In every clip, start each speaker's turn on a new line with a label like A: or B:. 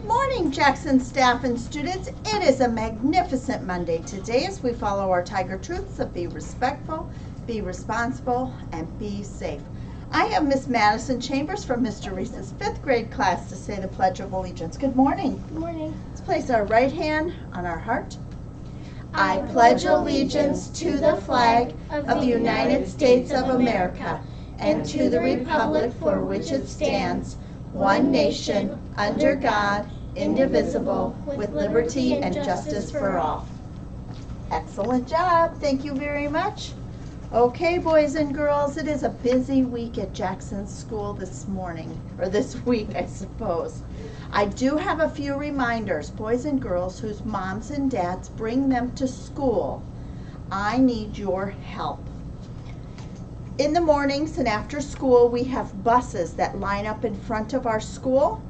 A: Morning, Jackson staff and students. It is a magnificent Monday today as we follow our Tiger truths of be respectful, be responsible, and be safe. I have Miss Madison Chambers from Mr. Reese's 5th grade class to say the Pledge of Allegiance. Good morning.
B: Good morning.
A: Let's place our right hand on our heart. I pledge allegiance to the flag of the United States of America and to the republic for which it stands, one nation, under God, indivisible, with liberty and justice for all. Excellent job. Thank you very much. Okay, boys and girls, it is a busy week at Jackson School this morning, or this week, I suppose. I do have a few reminders, boys and girls whose moms and dads bring them to school. I need your help. In the mornings and after school, we have buses that line up in front of our school,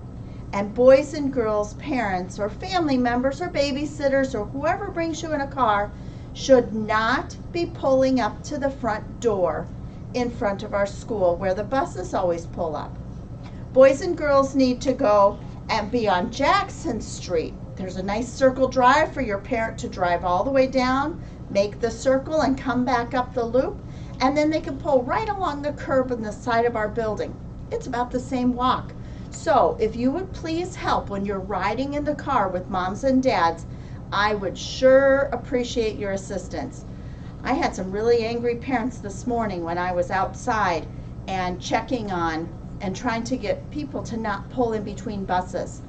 A: and boys and girls, parents or family members or babysitters or whoever brings you in a car should not be pulling up to the front door in front of our school where the buses always pull up. Boys and girls need to go and be on Jackson Street. There's a nice circle drive for your parent to drive all the way down, make the circle and come back up the loop, and then they can pull right along the curb on the side of our building. It's about the same walk. So if you would please help when you're riding in the car with moms and dads, I would sure appreciate your assistance. I had some really angry parents this morning when I was outside and checking on and trying to get people to not pull in between buses.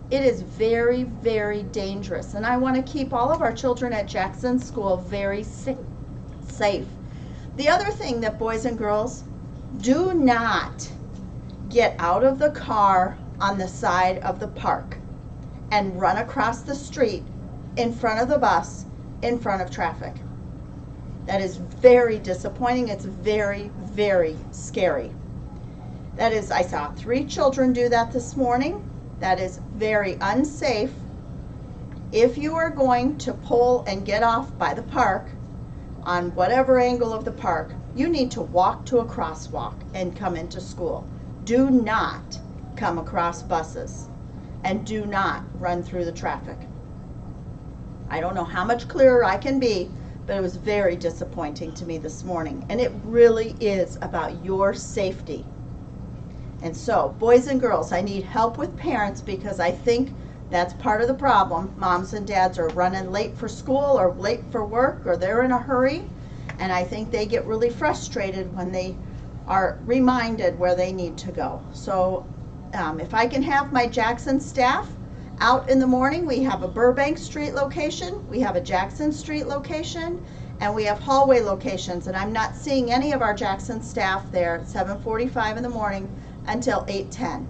A: It is very, very dangerous, and I want to keep all of our children at Jackson School very safe. The other thing that boys and girls, do not get out of the car on the side of the park and run across the street in front of the bus, in front of traffic. That is very disappointing. It's very, very scary. That is, I saw 3 children do that this morning. That is very unsafe. If you are going to pull and get off by the park, on whatever angle of the park, you need to walk to a crosswalk and come into school. Do not come across buses and do not run through the traffic. I don't know how much clearer I can be, but it was very disappointing to me this morning, and it really is about your safety. And so, boys and girls, I need help with parents because I think that's part of the problem. Moms and dads are running late for school or late for work or they're in a hurry, and I think they get really frustrated when they are reminded where they need to go. So if I can have my Jackson staff out in the morning, we have a Burbank Street location, we have a Jackson Street location, and we have hallway locations, and I'm not seeing any of our Jackson staff there at 7:45 in the morning until 8:10.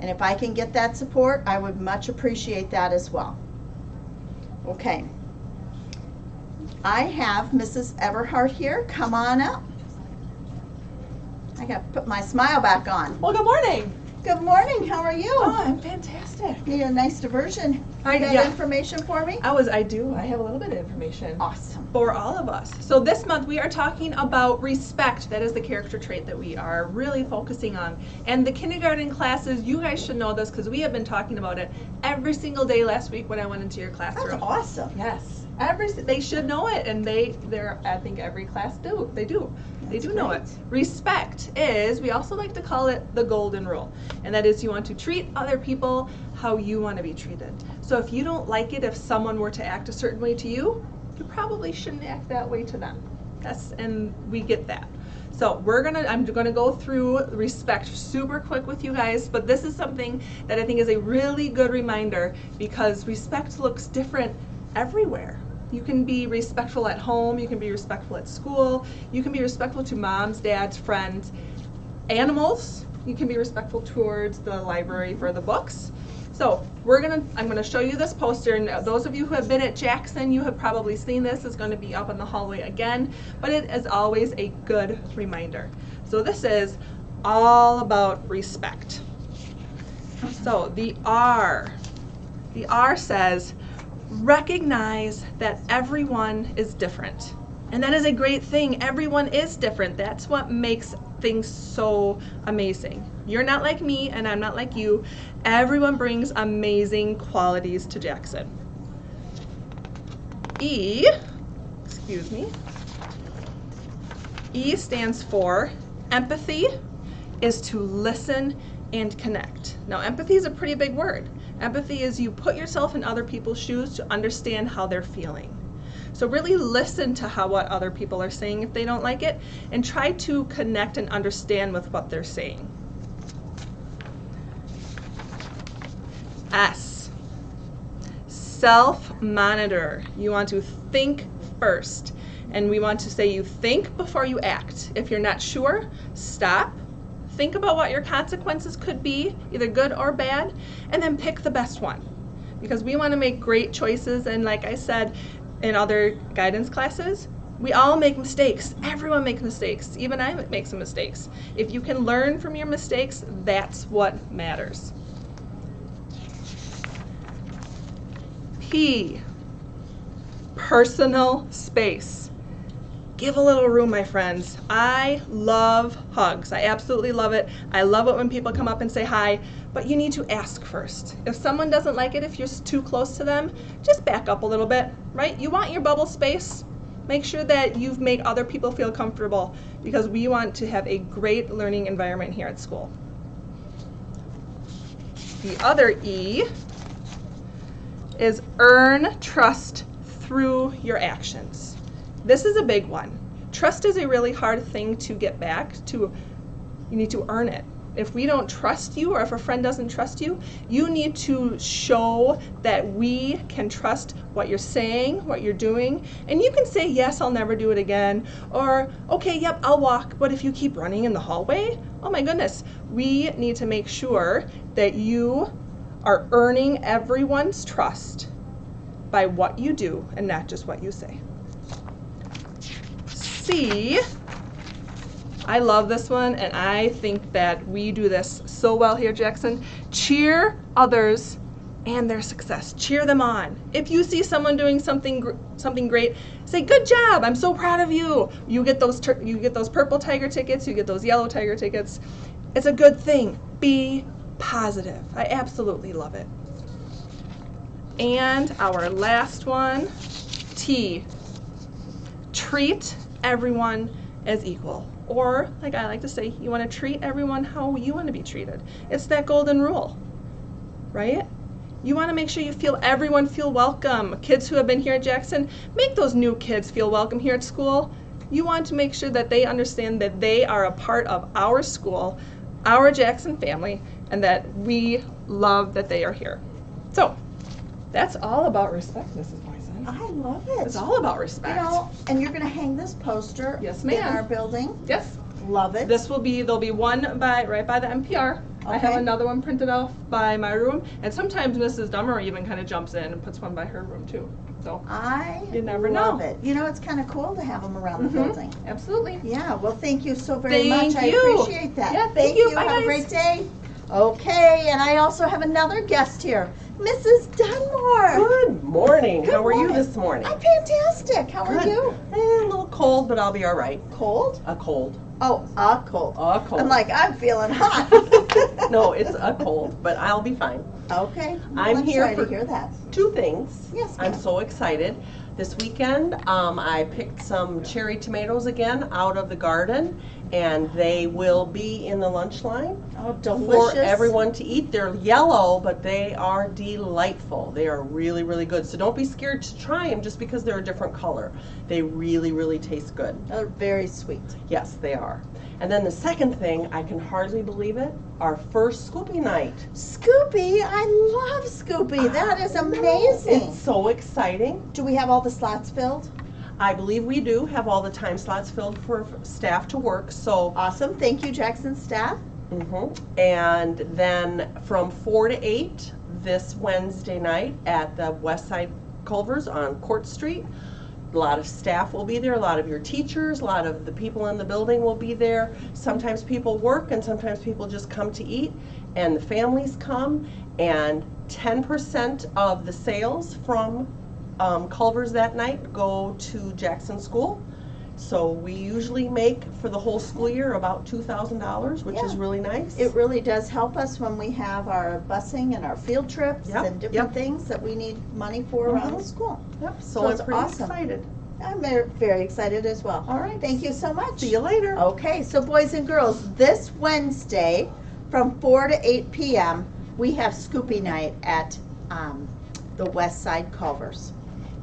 A: And if I can get that support, I would much appreciate that as well. Okay. I have Mrs. Everhart here. Come on up. I got to put my smile back on.
C: Well, good morning.
A: Good morning. How are you?
C: Oh, I'm fantastic.
A: Need a nice diversion. You got information for me?
C: I do. I have a little bit of information.
A: Awesome.
C: For all of us. So this month we are talking about respect. That is the character trait that we are really focusing on. And the kindergarten classes, you guys should know this because we have been talking about it every single day last week when I went into your classroom.
A: That's awesome.
C: Yes. They should know it, and I think every class do. They do. They do know it. Respect is, we also like to call it the golden rule. And that is you want to treat other people how you want to be treated. So if you don't like it if someone were to act a certain way to you, you probably shouldn't act that way to them. And we get that. So I'm gonna go through respect super quick with you guys, but this is something that I think is a really good reminder because respect looks different everywhere. You can be respectful at home, you can be respectful at school, you can be respectful to moms, dads, friends, animals. You can be respectful towards the library for the books. So I'm gonna show you this poster, and those of you who have been at Jackson, you have probably seen this. It's gonna be up in the hallway again, but it is always a good reminder. So this is all about respect. So the R says, recognize that everyone is different. And that is a great thing. Everyone is different. That's what makes something so amazing. You're not like me and I'm not like you. Everyone brings amazing qualities to Jackson. E, excuse me, E stands for empathy, is to listen and connect. Now, empathy is a pretty big word. Empathy is you put yourself in other people's shoes to understand how they're feeling. So really listen to what other people are saying if they don't like it, and try to connect and understand with what they're saying. S, self-monitor. You want to think first, and we want to say you think before you act. If you're not sure, stop. Think about what your consequences could be, either good or bad, and then pick the best one. Because we want to make great choices, and like I said in other guidance classes, we all make mistakes. Everyone makes mistakes. Even I make some mistakes. If you can learn from your mistakes, that's what matters. P, personal space. Give a little room, my friends. I love hugs. I absolutely love it. I love it when people come up and say hi, but you need to ask first. If someone doesn't like it, if you're too close to them, just back up a little bit, right? You want your bubble space. Make sure that you've made other people feel comfortable, because we want to have a great learning environment here at school. The other E is earn trust through your actions. This is a big one. Trust is a really hard thing to get back to. You need to earn it. If we don't trust you, or if a friend doesn't trust you, you need to show that we can trust what you're saying, what you're doing. And you can say, yes, I'll never do it again. Or, okay, yep, I'll walk. But if you keep running in the hallway, oh my goodness, we need to make sure that you are earning everyone's trust by what you do and not just what you say. C, I love this one, and I think that we do this so well here at Jackson. Cheer others and their success. Cheer them on. If you see someone doing something great, say, good job, I'm so proud of you. You get those purple tiger tickets, you get those yellow tiger tickets. It's a good thing. Be positive. I absolutely love it. And our last one, T, treat everyone as equal. Or, like I like to say, you want to treat everyone how you want to be treated. It's that golden rule, right? You want to make sure everyone feel welcome. Kids who have been here at Jackson, make those new kids feel welcome here at school. You want to make sure that they understand that they are a part of our school, our Jackson family, and that we love that they are here. So, that's all about respect, Mrs. Boyson.
A: I love it.
C: It's all about respect.
A: You know, and you're going to hang this poster
C: Yes,
A: in
C: ma'am.
A: our building.
C: Yes.
A: Love it.
C: There'll be one right by the NPR. I have
A: Okay.
C: another one printed off by my room, and sometimes Mrs. Dummer even kind of jumps in and puts one by her room too. So
A: I
C: you never
A: love
C: know.
A: it. You know, it's kind of cool to have them around the building.
C: Absolutely.
A: Yeah, well, thank you so very much.
C: Thank you.
A: I appreciate that.
C: Yeah, thank you. Bye,
A: Have
C: guys.
A: a great day. Okay, and I also have another guest here, Mrs. Dunmore.
B: Good morning.
A: Good
B: How are you
A: morning.
B: this morning?
A: I'm fantastic. How are
B: Good.
A: you?
B: A little cold, but I'll be all right.
A: Cold?
B: A cold.
A: Oh, a cold.
B: A cold.
A: I'm like, I'm feeling hot.
B: No, it's a cold, but I'll be fine.
A: Okay.
B: I'm here
A: sorry
B: for
A: to hear that.
B: Two things.
A: Yes,
B: I'm
A: ma'am.
B: so excited. This weekend, I picked some cherry tomatoes again out of the garden, and they will be in the lunch line
A: Oh, delicious.
B: for everyone to eat. They're yellow, but they are delightful. They are really, really good. So don't be scared to try them just because they're a different color. They really, really taste good.
A: They're very sweet.
B: Yes, they are. And then the second thing, I can hardly believe it, our first Scoopy night.
A: Scoopy, I love Scoopy. That is amazing.
B: It's so exciting.
A: Do we have all the slots filled?
B: I believe we do have all the time slots filled for staff to work, so.
A: Awesome. Thank you, Jackson staff.
B: And then from 4 to 8 this Wednesday night at the Westside Culvers on Court Street. A lot of staff will be there, a lot of your teachers, a lot of the people in the building will be there. Sometimes people work and sometimes people just come to eat, and the families come, and 10% of the sales from Culvers that night go to Jackson School. So we usually make for the whole school year about $2,000, which is
A: Yeah.
B: really nice.
A: It really does help us when we have our busing and our field trips
B: Yep,
A: and different
B: yep.
A: things that we need money for around the
B: Mhm.
A: school.
B: Yep,
A: So
B: so
A: it's
B: I'm pretty
A: awesome.
B: excited.
A: I'm very excited as well.
B: All right.
A: Thank you so much.
B: See you later.
A: Okay, so boys and girls, this Wednesday from 4 to 8 p.m. we have Scoopy Night at the West Side Culvers.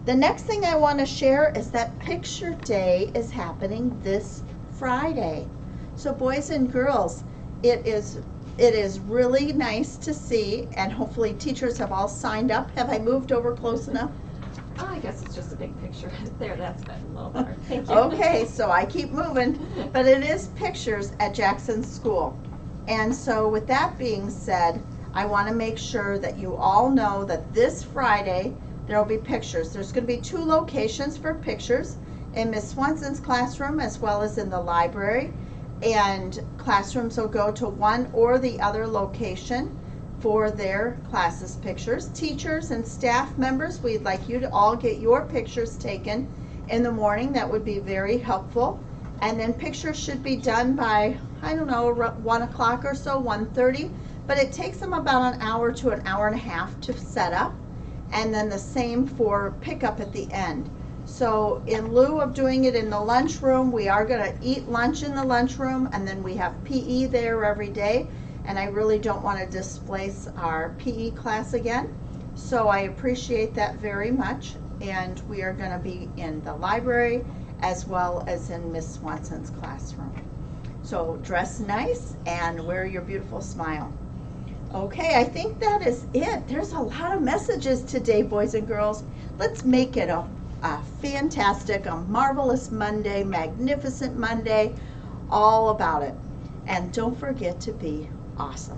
A: The next thing I want to share is that Picture Day is happening this Friday. So boys and girls, it is really nice to see, and hopefully teachers have all signed up. Have I moved over close enough?
D: Oh, I guess it's just a big picture. There, that's been a little better. Thank you.
A: Okay, so I keep moving, but it is pictures at Jackson School. And so with that being said, I want to make sure that you all know that this Friday there will be pictures. There's going to be 2 locations for pictures, in Miss Swanson's classroom as well as in the library. And classrooms will go to one or the other location for their classes pictures. Teachers and staff members, we'd like you to all get your pictures taken in the morning. That would be very helpful. And then pictures should be done by, I don't know, 1 o'clock or so, 1:30. But it takes them about an hour to an hour and a half to set up. And then the same for pickup at the end. So in lieu of doing it in the lunchroom, we are going to eat lunch in the lunchroom, and then we have PE there every day. And I really don't want to displace our PE class again. So I appreciate that very much. And we are going to be in the library as well as in Miss Swanson's classroom. So dress nice and wear your beautiful smile. Okay, I think that is it. There's a lot of messages today, boys and girls. Let's make it a fantastic, a marvelous Monday, magnificent Monday, all about it. And don't forget to be awesome.